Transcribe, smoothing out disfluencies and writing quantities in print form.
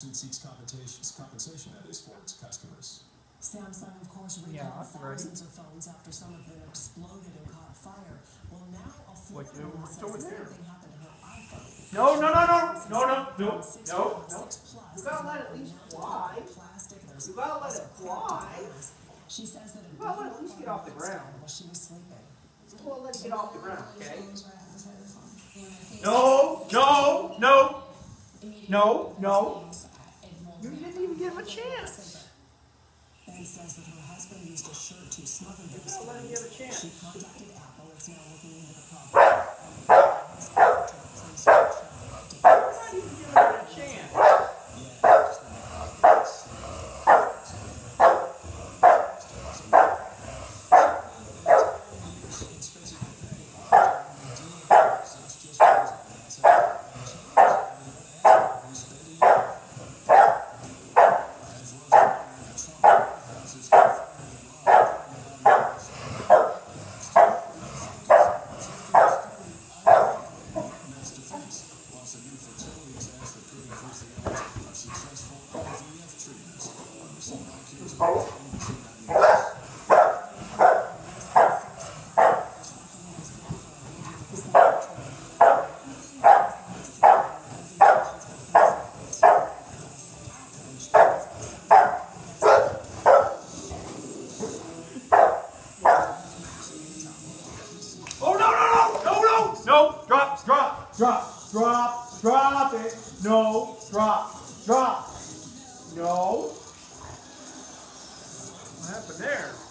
seeks compensation that is for its customers. Samsung, of course, recalled thousands of phones after some of them exploded and caught fire. Well, now a Florida woman says the same thing happened to her iPhone. No. You gotta let it at least fly. You gotta let it fly. She says that you gotta let it at least get off the ground. While she was sleeping. Just want to let it get off the ground, okay? No. You didn't even give him a chance. Ben says that her husband used a shirt to smother You those gotta let him get a chance. She contacted Apple. It's now looking into the problem. Not even giving him a chance. No, drop it. No, drop. No. What happened there?